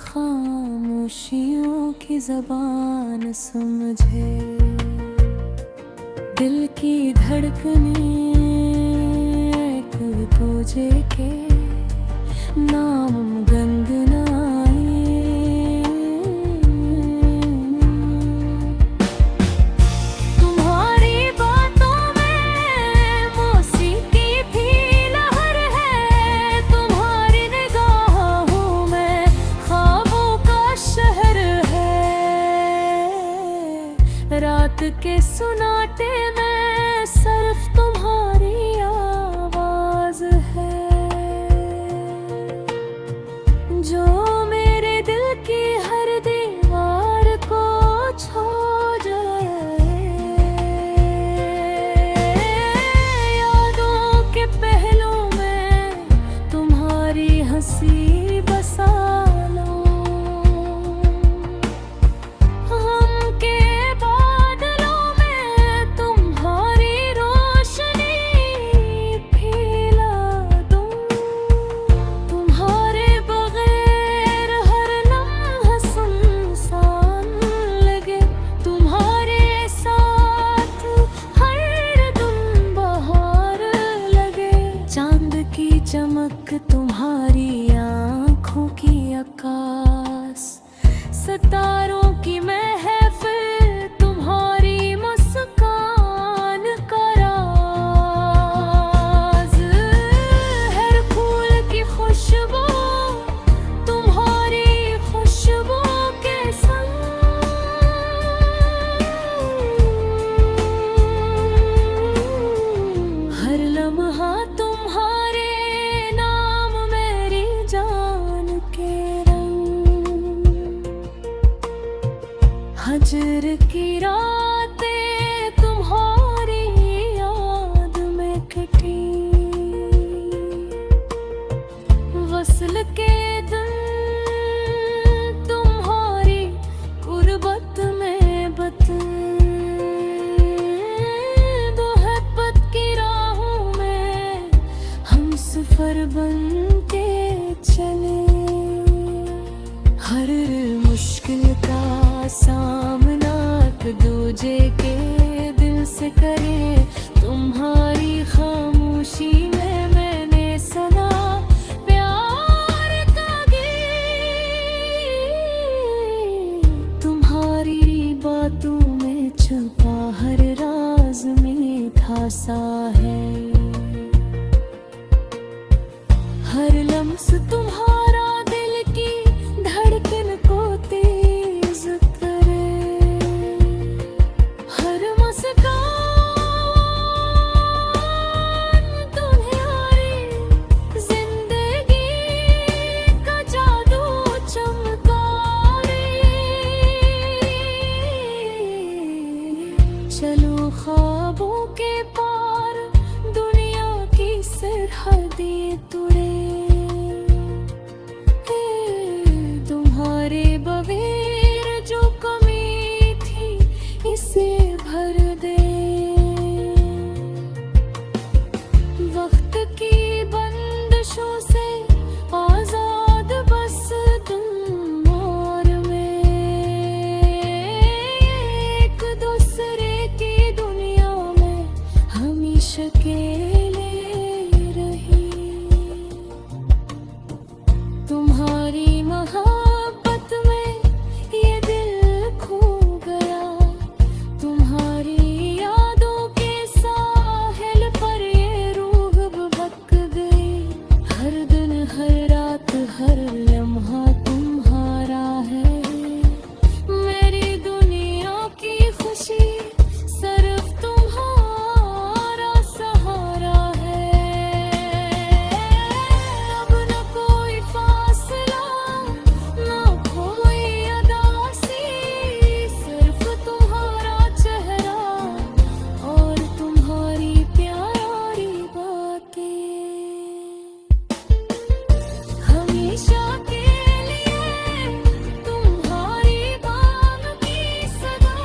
खामोशियों की ज़बान समझे। दिल की धड़कने एक दूजे के नाम गुनगुनाए। तुम्हारी बातों में मौसीकी भी लहर है, तुम्हारी निगाहों में ख्वाबों का शहर है। रात के सुनाटे में सिर्फ तुम्हारी आवाज है, जो मेरे दिल की हर दीवार को छू जाए। यादों के पहलू में तुम्हारी हंसी बसा लो, हम के बादलों में तुम्हारी रोशनी फैला दूं। तुम्हारे बगैर हर लम्हा सुनसान लगे, तुम्हारे साथ हर दिन बहार लगे। चांद की चमक तुम्हारी आँखों की आकाश, सितारों की महफिल तुम्हारी मुस्कान का राज। हर फूल की खुशबू तुम्हारी खुशबू के संग, हर लम्हा तुम्हारे नाम मेरी जान के रंग। हजर की रातें तुम्हारी याद में कटी, वस्ल के दिन तुम्हारी गुर्बत में बते। मोहब्बत की राहों में हम सफर बन के चले, हर मुश्किल का सामना एक दूजे के दिल से करे। तुम्हारी खामोशी में मैंने सुना प्यार का गीत। तुम्हारी बातों में छुपा हर राज मीठा सा है, हर लम्स तुम्हारा दिल की धड़कन को तेज करे। हर मुस्कान तुम्हारी जिंदगी का जादू चमकाए। चलो ख्वाबों के पार दुनिया की सरहदें तुड़े। तुम्हारे बगैर जो कमी थी इसे भर दे। वक्त की बंदिशों से आजाद बस तुम और मैं, एक दूसरे की दुनिया में हमेशा अकेले रही। तुम्हारी मोहब्बत में ये दिल खो गया, तुम्हारी यादों के साहिल पर ये रूह भटक गई। हर दिन हर रात हर लम्हा तुम्हारा है, मेरी दुनिया की खुशी सिर्फ तुम्हारा सहारा है। अब न कोई फासला न कोई अदासी, सिर्फ तुम्हारा चेहरा और तुम्हारी प्यारी बातें। हमेशा के लिए तुम्हारी बात की सदा।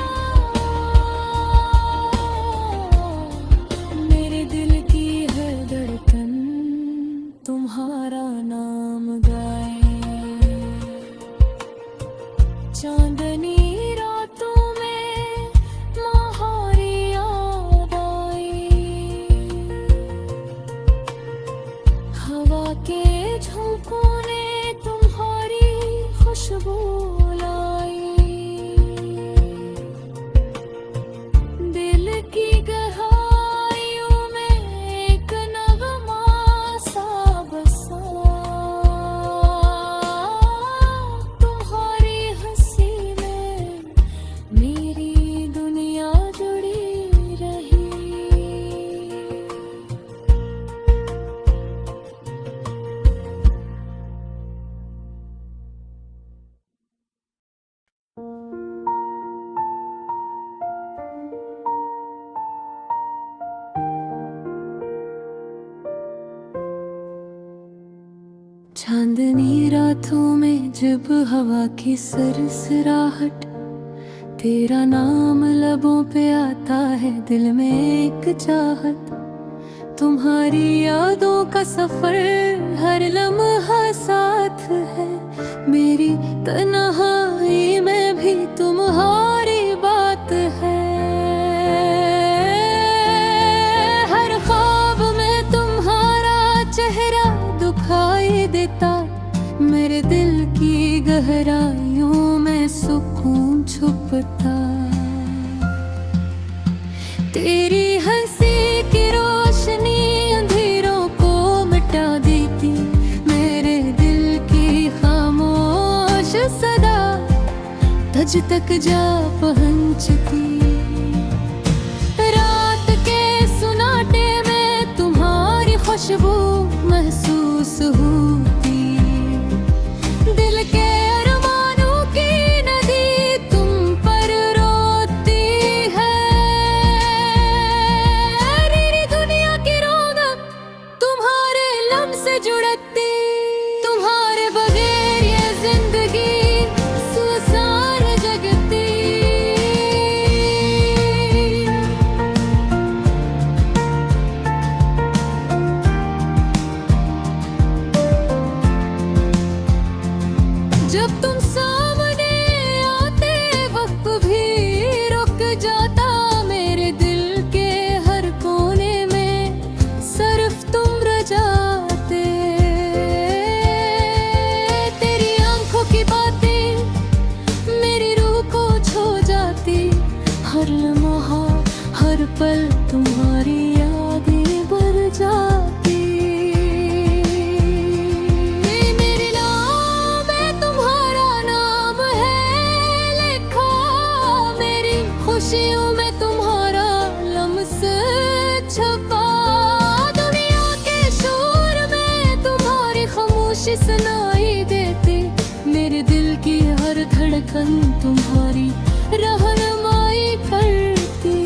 चांदनी रातों में जब हवा की सरसराहट, तेरा नाम लबों पे आता है, दिल में एक चाहत। तुम्हारी यादों का सफर हर लम्हा साथ है, मेरी तन्हाई में भी तुम्हारी बात है। हर ख्वाब में तुम्हारा चेहरा दुखाई देता, मेरे दिल की गहराइयों में सुकून छुपता। तेरी हंसी की रोशनी अंधेरों को मिटा देती, मेरे दिल की खामोश सदा तुझ तक जा पहुंचती। रात के सुनाटे में तुम्हारी खुशबू महसूस होती, दिल के अरमानों की नदी तुम पर रोती है। मेरी दुनिया की रौनक तुम्हारे लम्ह से जुड़ती, तुम्हारे बगैर ये जिंदगी सुनसान जगती। जब तुम सामने आते वक्त भी रुक जाता, मेरे दिल के हर कोने में सिर्फ तुम रह जाते। तेरी आंखों की बातें मेरी रूह को छू जाती, हर लम्हा हर पल तुम्हारी यादें भर जाती। मेरे नाम में तुम्हारा नाम है लिखा, मेरी खुशियों में तुम्हारा लम्स छपा। दुनिया के शोर में तुम्हारी खामोशी सुनाई देती, मेरे दिल की हर धड़कन तुम्हारी रहनुमाई करती।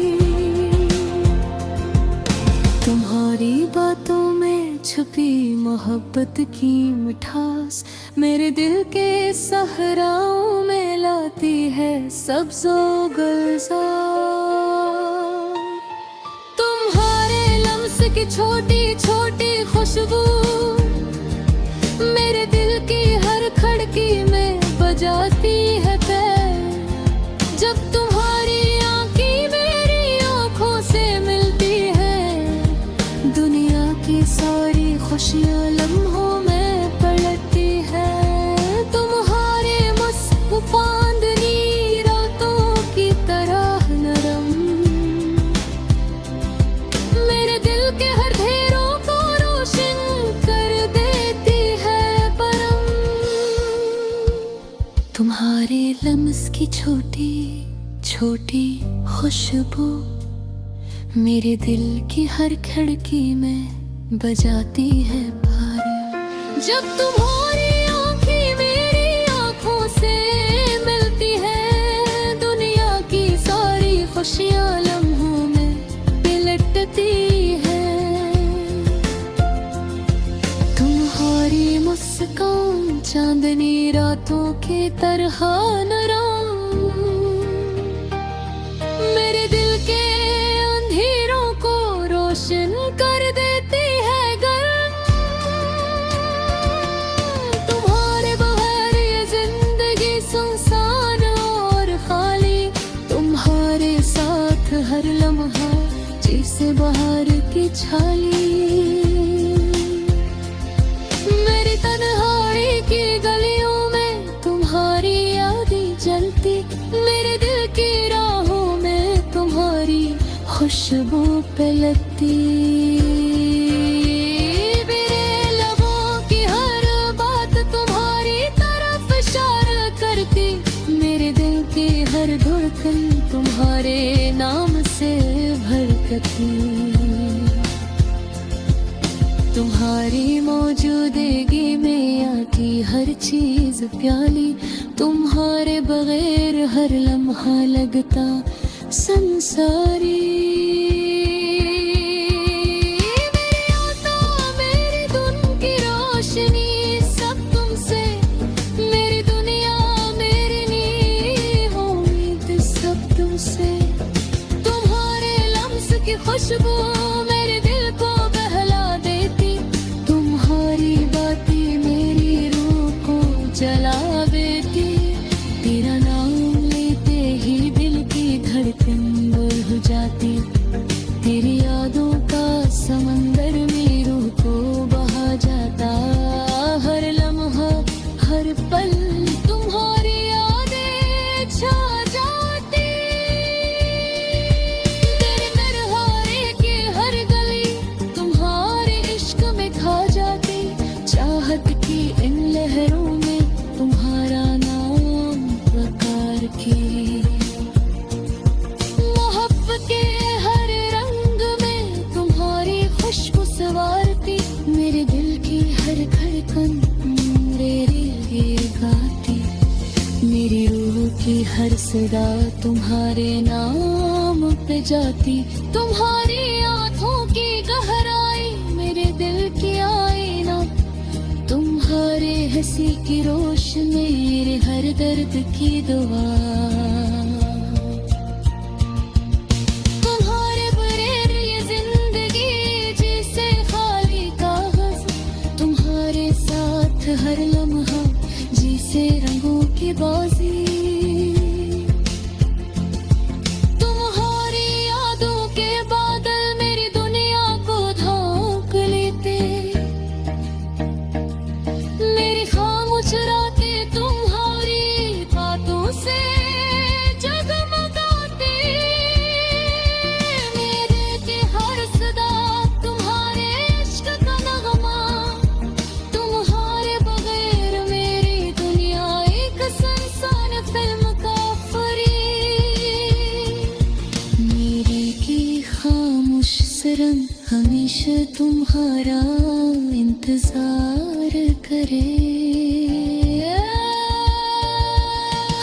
तुम्हारी बातों में छुपी मोहब्बत की मिठास, मेरे दिल के सहराओं में लाती है सब्ज़ो गुलजार। तुम्हारे लम्स की छोटी छोटी खुशबू मेरे दिल की हर खड़की में बजाती है पैर। जब तुम्हारी आंखें मेरी आंखों से मिलती है, दुनिया की सारी खुशियाँ लम्हों में पलटती है। तुम्हारे मुस्कुरांदनी रातों की तरह नरम, मेरे दिल के हर घेरों को रोशन कर देती है परम। तुम्हारे लम्स की छोटी छोटी खुशबू मेरे दिल की हर खिड़की में बजाती है बार। जब तुम्हारी आंखें मेरी आंखों से मिलती हैं, दुनिया की सारी खुशियाँ लम्हों में पलटती हैं। तुम्हारी मुस्कान चांदनी रातों की तरह नरम, मेरे दिल के अंधेरों को रोशन कर देती है गर्म। तुम्हारे बगैर ये जिंदगी सुनसान और खाली, तुम्हारे साथ हर लम्हा जैसे बहार की छाली। मेरी तन्हाई की गलियों में तुम्हारी यादें जलती, मेरे दिल की राहों में तुम्हारी खुशबू पलटती। मेरे लबों की हर बात तुम्हारी तरफ इशारा करती, मेरे दिल की हर धड़कन तुम्हारे नाम से भड़कती। तुम्हारी मौजूदगी में आती हर चीज प्याली, तुम्हारे बगैर हर लम्हा लगता संसारी। मेरी आंखों मेरी धुन की रोशनी सा खुशबू मेरे दिल को बहला देती, तुम्हारी बातें मेरी रूह को जला देती। तेरा नाम लेते ही दिल की धड़कन बढ़ जाती, तेरी यादों का समंदर में रूह को बहा जाता। हर लम्हा हर पल तुम्हारी यादें छा जाती, तेरे नरहारे की हर गली तुम्हारे इश्क में खा जाती। चाहत की इन लहरों में तुम्हारा नाम पुकार के, मोहब्बत के हर रंग में तुम्हारी खुशबू सवारती। मेरे दिल की हर धड़कन मेरे लिए गाती, मेरी रूह की हर सदा तुम्हारे नाम पे जाती। तुम्हारी आँखों की गहराई मेरे दिल की आईना, तुम्हारे हंसी की रोशनी मेरे हर दर्द की दुआ। तुम्हारे बगैर ये जिंदगी जिसे खाली कागज, तुम्हारे साथ हर लम्हा जिसे रंगों की बाजी। तुम्हारी यादों के बादल मेरी दुनिया को ढांक लेते, मेरी खामोश रातें तुम्हारी बातों से जगमगाती। मेरे के हर सदा तुम्हारे इश्क का नगमा, तुम्हारे बगैर मेरी दुनिया एक सुनसान फिल्म का फरीद। मेरे की खामोश सरम हमेशा तुम्हारा इंतजार करे।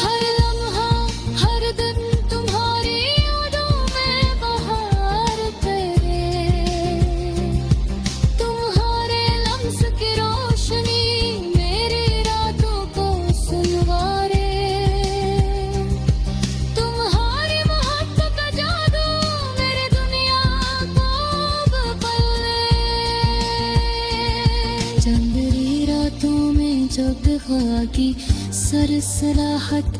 हर लम्हा हर दिन तुम्हारी यादों में बहार करे, तुम्हारे लम्स की रोशनी मेरी रातों को सुनवारे। तुम्हारी मोहब्बत का जादू मेरी दुनिया को बदले। चंदरी रातों में जब खाकी सरसराहत